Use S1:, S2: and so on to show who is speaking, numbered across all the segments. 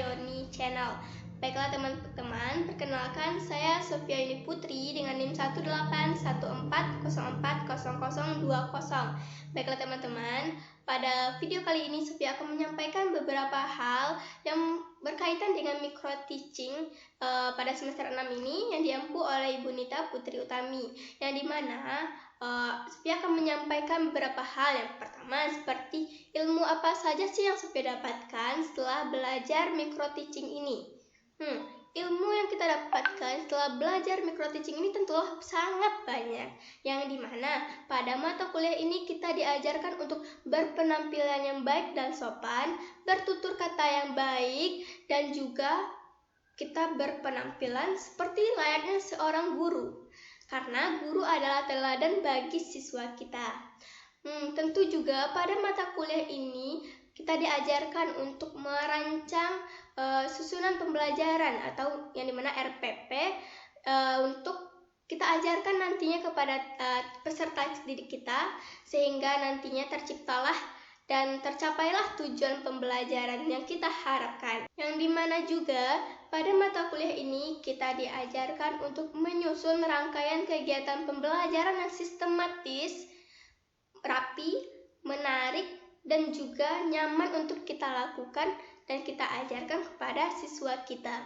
S1: Yoni Channel. Baiklah teman-teman, perkenalkan saya Sofia Yuni Putri dengan NIM 181404020. Baiklah teman-teman, pada video kali ini Sofia akan menyampaikan beberapa hal yang berkaitan dengan micro teaching pada semester 6 ini yang diampu oleh Ibu Nita Putri Utami, yang dimana Sofia akan menyampaikan beberapa hal. Yang pertama, seperti ilmu apa saja sih yang Sofia dapatkan setelah belajar micro teaching ini. Ilmu yang kita dapatkan setelah belajar micro teaching ini tentulah sangat banyak, yang dimana pada mata kuliah ini kita diajarkan untuk berpenampilan yang baik dan sopan, bertutur kata yang baik, dan juga kita berpenampilan seperti layaknya seorang guru, karena guru adalah teladan bagi siswa kita. Tentu juga pada mata kuliah ini kita diajarkan untuk merancang susunan pembelajaran atau yang dimana RPP untuk kita ajarkan nantinya kepada peserta didik kita, sehingga nantinya terciptalah dan tercapailah tujuan pembelajaran yang kita harapkan. Yang dimana juga pada mata kuliah ini kita diajarkan untuk menyusun rangkaian kegiatan pembelajaran yang sistematis, rapi, menarik, dan juga nyaman untuk kita lakukan dan kita ajarkan kepada siswa kita.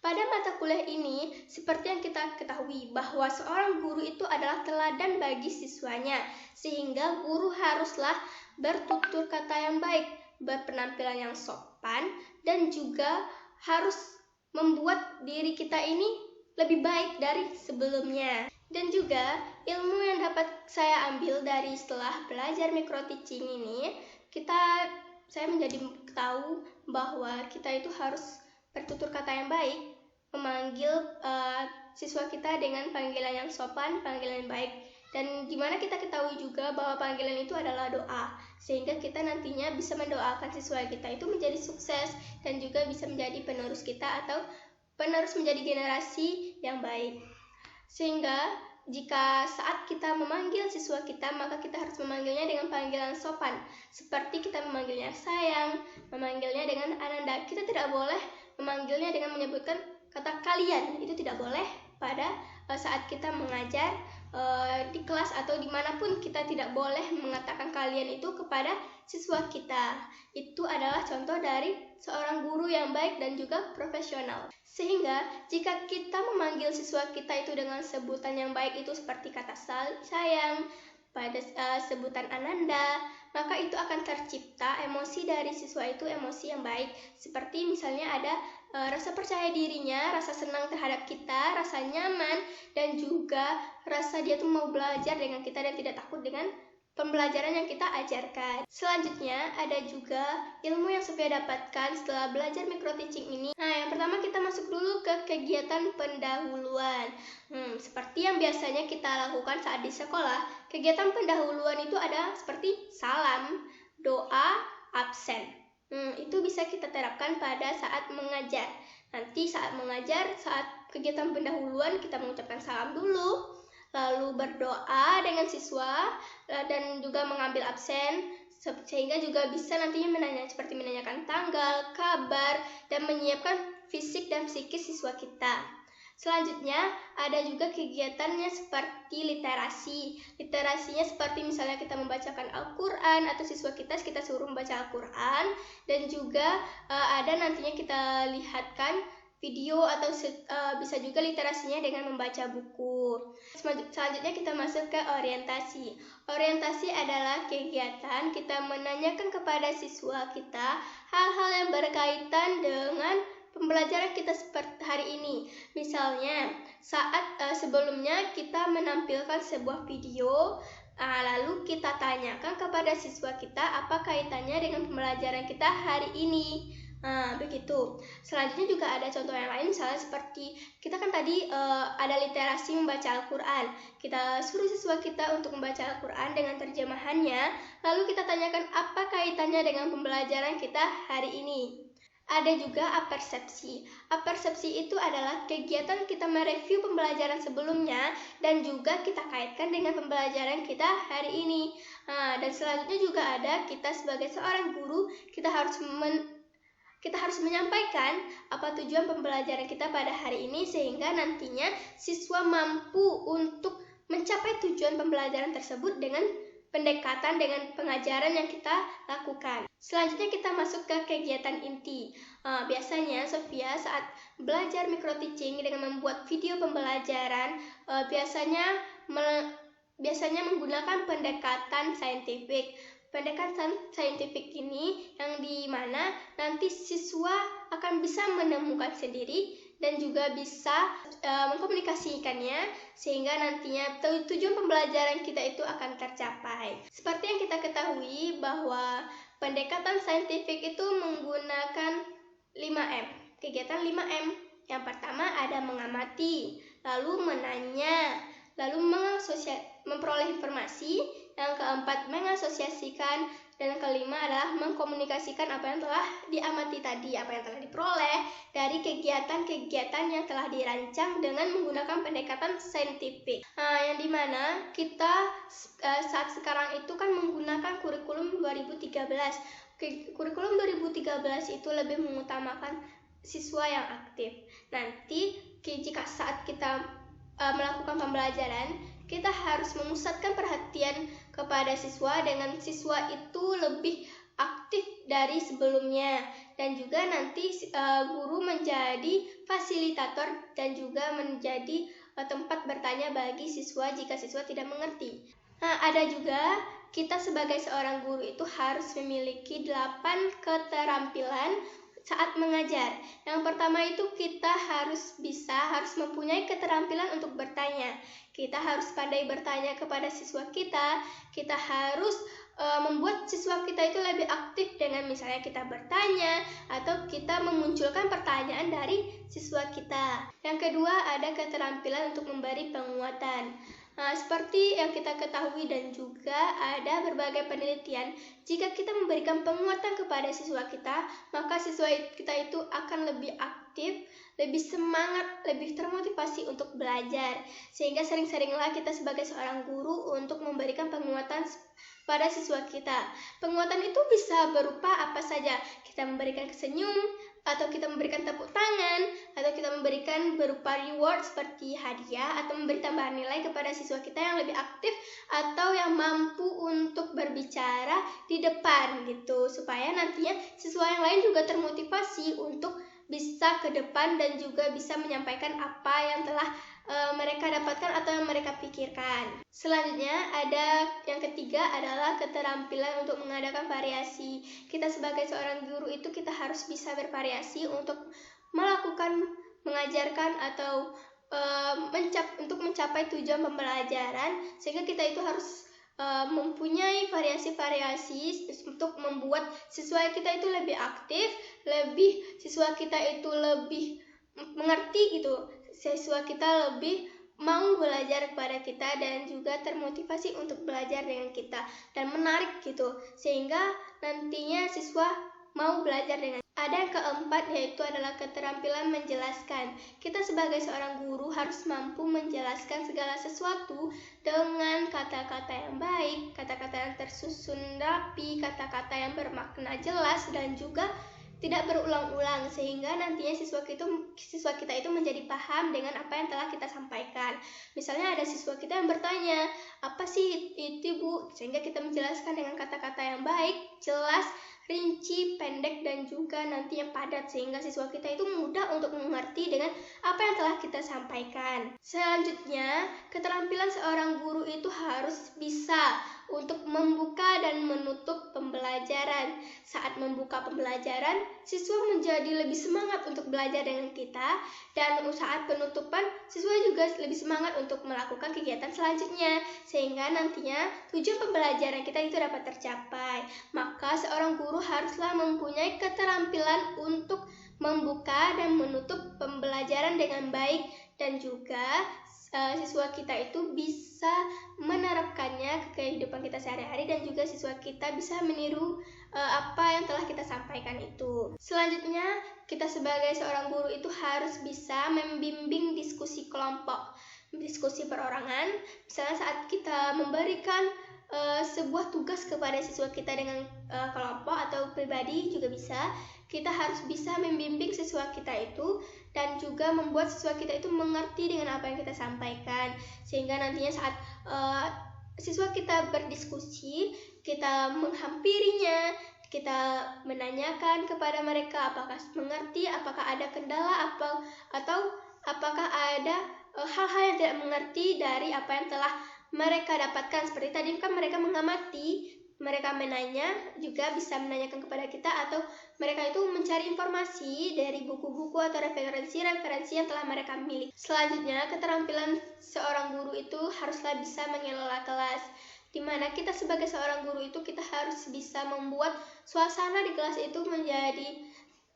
S1: Pada mata kuliah ini, seperti yang kita ketahui bahwa seorang guru itu adalah teladan bagi siswanya, sehingga guru haruslah bertutur kata yang baik, berpenampilan yang sopan, dan juga harus membuat diri kita ini lebih baik dari sebelumnya. Dan juga ilmu yang dapat saya ambil dari setelah belajar micro teaching ini, saya menjadi tahu bahwa kita itu harus bertutur kata yang baik, memanggil siswa kita dengan panggilan yang sopan, panggilan yang baik, dan dimana kita ketahui juga bahwa panggilan itu adalah doa, sehingga kita nantinya bisa mendoakan siswa kita itu menjadi sukses dan juga bisa menjadi penerus kita atau penerus menjadi generasi yang baik. Sehingga jika saat kita memanggil siswa kita, maka kita harus memanggilnya dengan panggilan sopan, seperti kita memanggilnya sayang, memanggilnya dengan Ananda. Kita tidak boleh memanggilnya dengan menyebutkan kata kalian, itu tidak boleh pada saat kita mengajar di kelas atau dimanapun. Kita tidak boleh mengatakan kalian itu kepada siswa kita. Itu adalah contoh dari seorang guru yang baik dan juga profesional. Sehingga jika kita memanggil siswa kita itu dengan sebutan yang baik, itu seperti kata sayang, pada sebutan Ananda, maka itu akan tercipta emosi dari siswa itu, emosi yang baik, seperti misalnya ada rasa percaya dirinya, rasa senang terhadap kita, rasa nyaman, dan juga rasa dia tuh mau belajar dengan kita dan tidak takut dengan pembelajaran yang kita ajarkan. Selanjutnya ada juga ilmu yang Sofia dapatkan setelah belajar micro teaching ini. Nah, yang pertama kita masuk dulu ke kegiatan pendahuluan. Seperti yang biasanya kita lakukan saat di sekolah, kegiatan pendahuluan itu ada seperti salam, doa, absen. Itu bisa kita terapkan pada saat mengajar. Nanti saat mengajar, saat kegiatan pendahuluan kita mengucapkan salam dulu, lalu berdoa dengan siswa, dan juga mengambil absen, sehingga juga bisa nantinya menanyakan tanggal, kabar, dan menyiapkan fisik dan psikis siswa kita. Selanjutnya ada juga kegiatannya seperti literasi. Literasinya seperti misalnya kita membacakan Al-Quran, atau siswa kita suruh membaca Al-Quran, dan juga ada nantinya kita lihatkan video, atau bisa juga literasinya dengan membaca buku. Selanjutnya kita masuk ke orientasi. Orientasi adalah kegiatan kita menanyakan kepada siswa kita hal-hal yang berkaitan dengan pembelajaran kita seperti hari ini. Misalnya saat sebelumnya kita menampilkan sebuah video, lalu kita tanyakan kepada siswa kita apa kaitannya dengan pembelajaran kita hari ini. Begitu. Selanjutnya juga ada contoh yang lain, misalnya seperti kita kan tadi ada literasi membaca Al-Quran. Kita suruh siswa kita untuk membaca Al-Quran dengan terjemahannya, lalu kita tanyakan apa kaitannya dengan pembelajaran kita hari ini. Ada juga apersepsi. Apersepsi itu adalah kegiatan kita mereview pembelajaran sebelumnya dan juga kita kaitkan dengan pembelajaran kita hari ini. Dan selanjutnya juga ada kita sebagai seorang guru, kita harus harus menyampaikan apa tujuan pembelajaran kita pada hari ini sehingga nantinya siswa mampu untuk mencapai tujuan pembelajaran tersebut dengan pendekatan dengan pengajaran yang kita lakukan. Selanjutnya kita masuk ke kegiatan inti. Biasanya Sofia saat belajar micro teaching dengan membuat video pembelajaran biasanya menggunakan pendekatan saintifik. Pendekatan saintifik ini yang dimana nanti siswa akan bisa menemukan sendiri dan juga bisa mengkomunikasikannya sehingga nantinya tujuan pembelajaran kita itu akan tercapai. Seperti yang kita ketahui bahwa pendekatan saintifik itu menggunakan 5M. Kegiatan 5M. Yang pertama ada mengamati, lalu menanya, lalu memperoleh informasi, yang keempat mengasosiasikan, dan kelima adalah mengkomunikasikan apa yang telah diamati tadi, apa yang telah diperoleh dari kegiatan-kegiatan yang telah dirancang dengan menggunakan pendekatan saintifik. Yang dimana kita saat sekarang itu kan menggunakan kurikulum 2013. Kurikulum 2013 itu lebih mengutamakan siswa yang aktif. Nanti jika saat kita melakukan pembelajaran, kita harus memusatkan perhatian kepada siswa dengan siswa itu lebih aktif dari sebelumnya, dan juga nanti guru menjadi fasilitator dan juga menjadi tempat bertanya bagi siswa jika siswa tidak mengerti. Ada juga kita sebagai seorang guru itu harus memiliki 8 keterampilan saat mengajar. Yang pertama itu kita harus mempunyai keterampilan untuk bertanya. Kita harus pandai bertanya kepada siswa kita. Kita harus membuat siswa kita itu lebih aktif dengan misalnya kita bertanya atau kita memunculkan pertanyaan dari siswa kita. Yang kedua ada keterampilan untuk memberi penguatan. Seperti yang kita ketahui dan juga ada berbagai penelitian, jika kita memberikan penguatan kepada siswa kita, maka siswa kita itu akan lebih aktif, lebih semangat, lebih termotivasi untuk belajar. Sehingga sering-seringlah kita sebagai seorang guru untuk memberikan penguatan pada siswa kita. Penguatan itu bisa berupa apa saja. Kita memberikan senyum, atau kita memberikan tepuk tangan, atau kita memberikan berupa reward seperti hadiah, atau memberi tambahan nilai kepada siswa kita yang lebih aktif atau yang mampu untuk berbicara di depan gitu, supaya nantinya siswa yang lain juga termotivasi untuk bisa ke depan dan juga bisa menyampaikan apa yang telah mereka dapatkan atau yang mereka pikirkan. Selanjutnya ada yang ketiga adalah keterampilan untuk mengadakan variasi. Kita sebagai seorang guru itu kita harus bisa bervariasi untuk mengajarkan atau untuk mencapai tujuan pembelajaran, sehingga kita itu harus mempunyai variasi-variasi untuk membuat siswa kita itu lebih aktif, siswa kita itu lebih mengerti gitu, siswa kita lebih mau belajar kepada kita dan juga termotivasi untuk belajar dengan kita dan menarik gitu, sehingga nantinya siswa mau belajar dengan. Ada yang keempat yaitu adalah keterampilan menjelaskan. Kita sebagai seorang guru harus mampu menjelaskan segala sesuatu dengan kata-kata yang baik, kata-kata yang tersusun rapi, kata-kata yang bermakna jelas dan juga tidak berulang-ulang, sehingga nantinya siswa kita itu menjadi paham dengan apa yang telah kita sampaikan. Misalnya ada siswa kita yang bertanya, apa sih itu Bu? Sehingga kita menjelaskan dengan kata-kata yang baik, jelas, rinci, pendek, dan juga nantinya padat, sehingga siswa kita itu mudah untuk mengerti dengan apa yang telah kita sampaikan. Selanjutnya, keterampilan seorang guru itu harus bisa untuk membuka dan menutup pembelajaran. Saat membuka pembelajaran, siswa menjadi lebih semangat untuk belajar dengan kita, dan saat penutupan, siswa juga lebih semangat untuk melakukan kegiatan selanjutnya, sehingga nantinya tujuan pembelajaran kita itu dapat tercapai. Maka seorang guru haruslah mempunyai keterampilan untuk membuka dan menutup pembelajaran dengan baik, dan juga siswa kita itu bisa menerapkannya ke kehidupan kita sehari-hari, dan juga siswa kita bisa meniru apa yang telah kita sampaikan itu. Selanjutnya, kita sebagai seorang guru itu harus bisa membimbing diskusi kelompok, diskusi perorangan. Misalnya saat kita memberikan sebuah tugas kepada siswa kita dengan kelompok atau pribadi juga bisa, kita harus bisa membimbing siswa kita itu dan juga membuat siswa kita itu mengerti dengan apa yang kita sampaikan, sehingga nantinya saat siswa kita berdiskusi, kita menghampirinya, kita menanyakan kepada mereka apakah mengerti, apakah ada kendala atau apakah ada hal-hal yang tidak mengerti dari apa yang telah mereka dapatkan. Seperti tadi kan mereka mengamati, mereka menanya, juga bisa menanyakan kepada kita, atau mereka itu mencari informasi dari buku-buku atau referensi-referensi yang telah mereka miliki. Selanjutnya, keterampilan seorang guru itu haruslah bisa mengelola kelas, di mana kita sebagai seorang guru itu kita harus bisa membuat suasana di kelas itu menjadi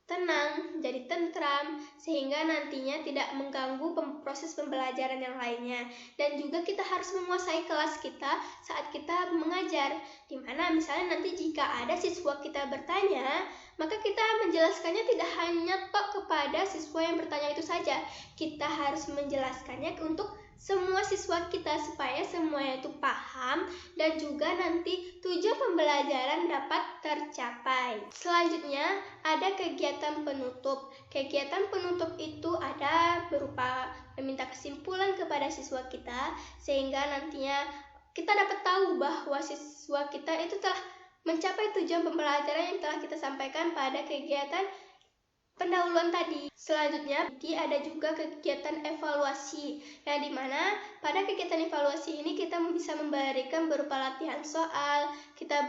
S1: tenang, jadi tentram, sehingga nantinya tidak mengganggu proses pembelajaran yang lainnya. Dan juga kita harus menguasai kelas kita saat kita mengajar, dimana misalnya nanti jika ada siswa kita bertanya, maka kita menjelaskannya tidak hanya kepada siswa yang bertanya itu saja. Kita harus menjelaskannya untuk semua siswa kita supaya semuanya itu paham dan juga nanti tujuan pembelajaran dapat tercapai. Selanjutnya ada kegiatan penutup. Kegiatan penutup itu ada berupa meminta kesimpulan kepada siswa kita, sehingga nantinya kita dapat tahu bahwa siswa kita itu telah mencapai tujuan pembelajaran yang telah kita sampaikan pada kegiatan pendahuluan tadi. Selanjutnya ada juga kegiatan evaluasi, yang dimana pada kegiatan evaluasi ini kita bisa memberikan berupa latihan soal, kita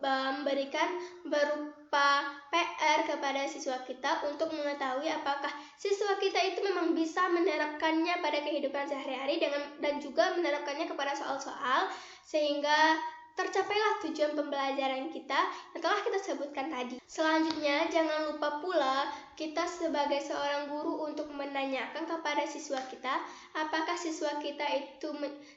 S1: memberikan berupa PR kepada siswa kita untuk mengetahui apakah siswa kita itu memang bisa menerapkannya pada kehidupan sehari-hari dan juga menerapkannya kepada soal-soal, sehingga tercapailah tujuan pembelajaran kita yang telah kita sebutkan tadi. Selanjutnya, jangan lupa pula kita sebagai seorang guru untuk menanyakan kepada siswa kita, apakah siswa kita itu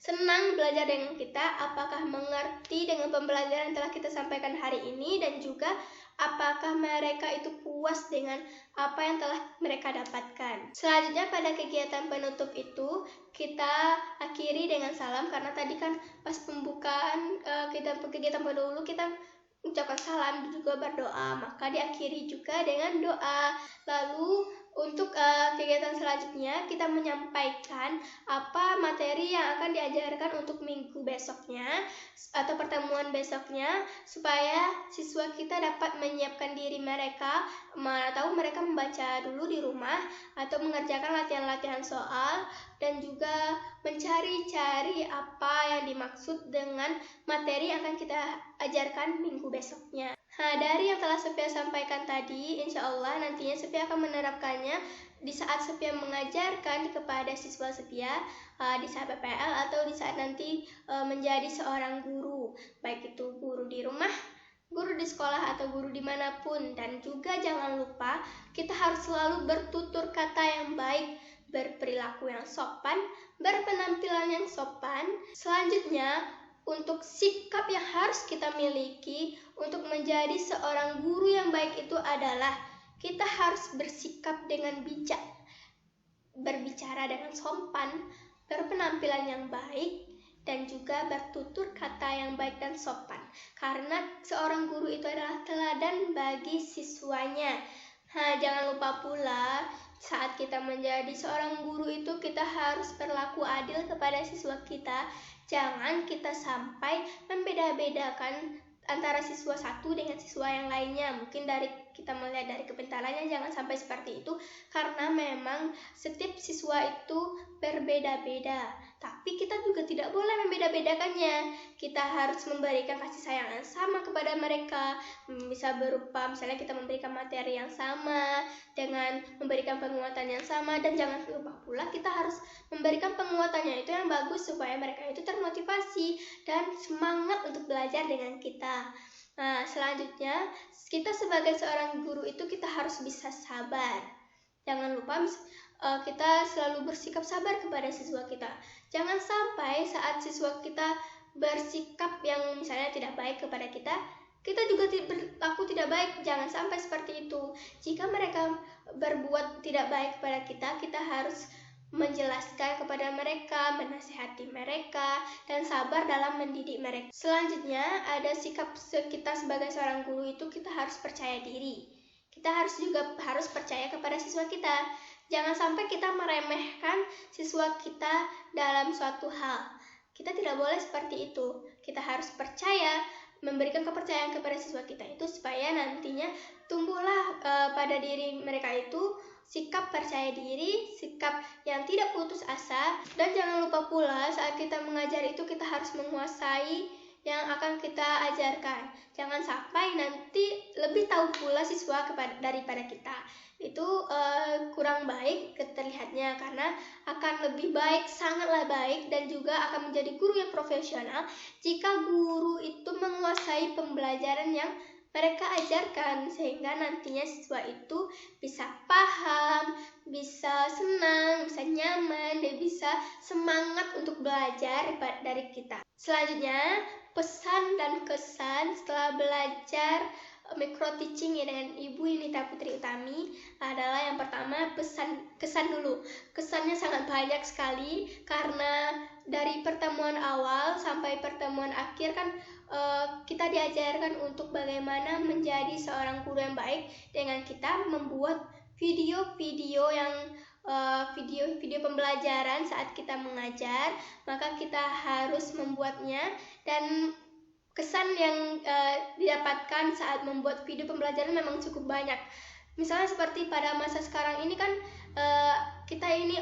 S1: senang belajar dengan kita, apakah mengerti dengan pembelajaran yang telah kita sampaikan hari ini, dan juga apakah mereka itu puas dengan apa yang telah mereka dapatkan. Selanjutnya, pada kegiatan penutup itu kita akhiri dengan salam, karena tadi kan pas pembukaan kegiatan pendahulu kita ucapkan salam dan juga berdoa, maka diakhiri juga dengan doa. Lalu untuk kegiatan selanjutnya kita menyampaikan apa materi yang akan diajarkan untuk minggu besoknya atau pertemuan besoknya, supaya siswa kita dapat menyiapkan diri mereka, mana tahu mereka membaca dulu di rumah atau mengerjakan latihan-latihan soal, dan juga mencari-cari apa yang dimaksud dengan materi yang akan kita ajarkan minggu besoknya. Nah, dari yang telah Sophia sampaikan tadi, insya Allah nantinya Sophia akan menerapkannya di saat Sophia mengajarkan kepada siswa Sophia di saat PPL atau di saat nanti menjadi seorang guru, baik itu guru di rumah, guru di sekolah, atau guru dimanapun. Dan juga jangan lupa kita harus selalu bertutur kata yang baik, berperilaku yang sopan, berpenampilan yang sopan. Selanjutnya, untuk sikap yang harus kita miliki untuk menjadi seorang guru yang baik itu adalah kita harus bersikap dengan bijak, berbicara dengan sopan, berpenampilan yang baik, dan juga bertutur kata yang baik dan sopan. Karena seorang guru itu adalah teladan bagi siswanya. Nah, jangan lupa pula saat kita menjadi seorang guru itu kita harus berlaku adil kepada siswa kita. Jangan kita sampai membeda-bedakan antara siswa satu dengan siswa yang lainnya. Mungkin kita melihat dari kepintarannya, jangan sampai seperti itu, karena memang setiap siswa itu berbeda-beda. Tapi kita juga tidak boleh membeda-bedakannya. Kita harus memberikan kasih sayang yang sama kepada mereka. Bisa berupa misalnya kita memberikan materi yang sama dengan memberikan penguatan yang sama, dan jangan lupa pula kita harus memberikan penguatannya itu yang bagus supaya mereka itu termotivasi dan semangat untuk belajar dengan kita. Nah, selanjutnya kita sebagai seorang guru itu kita harus bisa sabar. Jangan lupa kita selalu bersikap sabar kepada siswa kita. Jangan sampai saat siswa kita bersikap yang misalnya tidak baik kepada kita juga berlaku tidak baik. Jangan sampai seperti itu. Jika mereka berbuat tidak baik kepada kita harus menjelaskan kepada mereka, menasihati mereka, dan sabar dalam mendidik mereka. Selanjutnya, ada sikap kita sebagai seorang guru itu kita harus percaya diri. kita harus percaya kepada siswa kita. Jangan sampai kita meremehkan siswa kita dalam suatu hal. Kita tidak boleh seperti itu. Kita harus percaya, memberikan kepercayaan kepada siswa kita itu supaya nantinya tumbuhlah pada diri mereka itu sikap percaya diri, sikap yang tidak putus asa. Dan jangan lupa pula saat kita mengajar itu kita harus menguasai yang akan kita ajarkan. Jangan sampai nanti lebih tahu pula siswa daripada kita. Itu kurang baik terlihatnya, karena akan lebih baik, sangatlah baik, dan juga akan menjadi guru yang profesional jika guru itu menguasai pembelajaran yang mereka ajarkan, sehingga nantinya siswa itu bisa paham, bisa senang, bisa nyaman, dan bisa semangat untuk belajar dari kita. Selanjutnya, pesan dan kesan setelah belajar micro teaching dengan Ibu Yunita Putri Utami adalah yang pertama kesan dulu. Kesannya sangat banyak sekali, karena dari pertemuan awal sampai pertemuan akhir kan kita diajarkan untuk bagaimana menjadi seorang guru yang baik dengan kita membuat video-video yang video pembelajaran saat kita mengajar. Maka kita harus membuatnya, dan kesan yang didapatkan saat membuat video pembelajaran memang cukup banyak. Misalnya seperti pada masa sekarang ini kan kita ini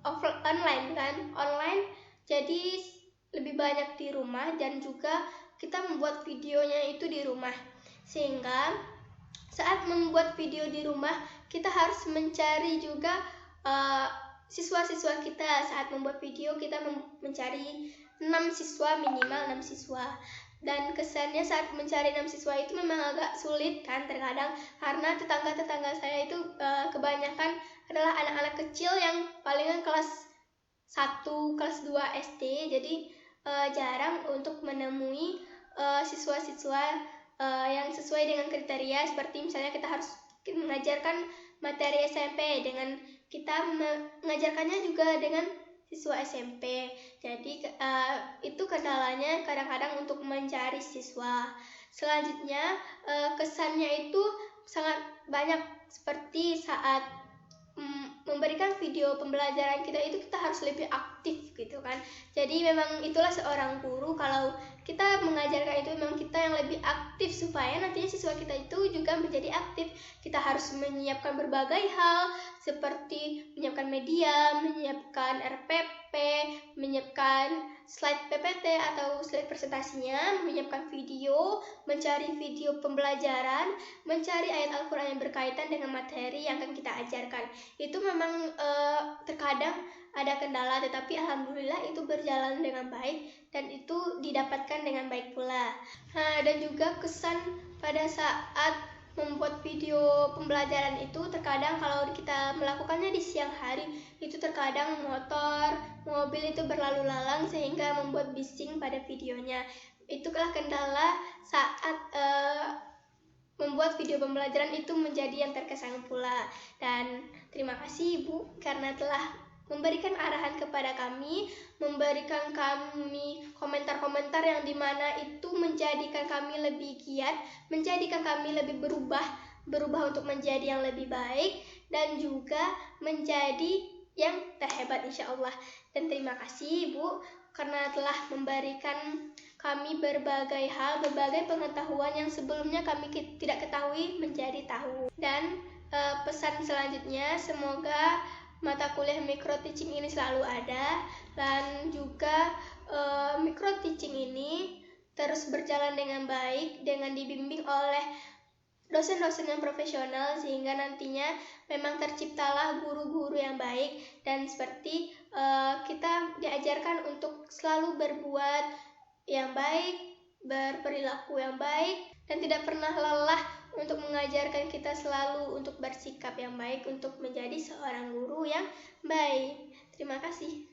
S1: online, jadi lebih banyak di rumah, dan juga kita membuat videonya itu di rumah. Sehingga saat membuat video di rumah kita harus mencari juga siswa-siswa kita. Saat membuat video kita mencari 6 siswa, minimal 6 siswa. Dan kesannya saat mencari 6 siswa itu memang agak sulit kan terkadang, karena tetangga-tetangga saya itu kebanyakan adalah anak-anak kecil yang palingan kelas 1, kelas 2 SD. Jadi jarang untuk menemui siswa-siswa yang sesuai dengan kriteria. Seperti misalnya kita harus mengajarkan materi SMP, dengan kita mengajarkannya juga dengan siswa SMP. Jadi itu kendalanya kadang-kadang untuk mencari siswa. Selanjutnya kesannya itu sangat banyak, seperti saat memberikan video pembelajaran kita itu kita harus lebih aktif gitu kan. Jadi memang itulah seorang guru, kalau kita mengajarkan itu memang kita yang lebih aktif supaya nantinya siswa kita itu juga menjadi aktif. Kita harus menyiapkan berbagai hal seperti menyiapkan media, menyiapkan RPP, menyiapkan slide PPT atau slide presentasinya, menyiapkan video, mencari video pembelajaran, mencari ayat Al-Quran yang berkaitan dengan materi yang akan kita ajarkan. Itu memang terkadang ada kendala, tetapi alhamdulillah itu berjalan dengan baik dan itu didapatkan dengan baik pula. Dan juga kesan pada saat membuat video pembelajaran itu, terkadang kalau kita melakukannya di siang hari itu terkadang motor, mobil itu berlalu lalang sehingga membuat bising pada videonya. Itulah kendala saat membuat video pembelajaran itu menjadi yang terkesan pula. Dan terima kasih Ibu karena telah memberikan arahan kepada kami, memberikan kami komentar-komentar yang dimana itu menjadikan kami lebih giat, menjadikan kami lebih berubah untuk menjadi yang lebih baik, dan juga menjadi yang terhebat insya Allah. Dan terima kasih Ibu karena telah memberikan kami berbagai hal, berbagai pengetahuan yang sebelumnya kami tidak ketahui menjadi tahu. Dan pesan selanjutnya, semoga mata kuliah micro teaching ini selalu ada, dan juga micro teaching ini terus berjalan dengan baik dengan dibimbing oleh dosen-dosen yang profesional, sehingga nantinya memang terciptalah guru-guru yang baik. Dan seperti kita diajarkan untuk selalu berbuat yang baik, berperilaku yang baik, dan tidak pernah lelah untuk mengajarkan kita selalu untuk bersikap yang baik, untuk menjadi seorang guru yang baik. Terima kasih.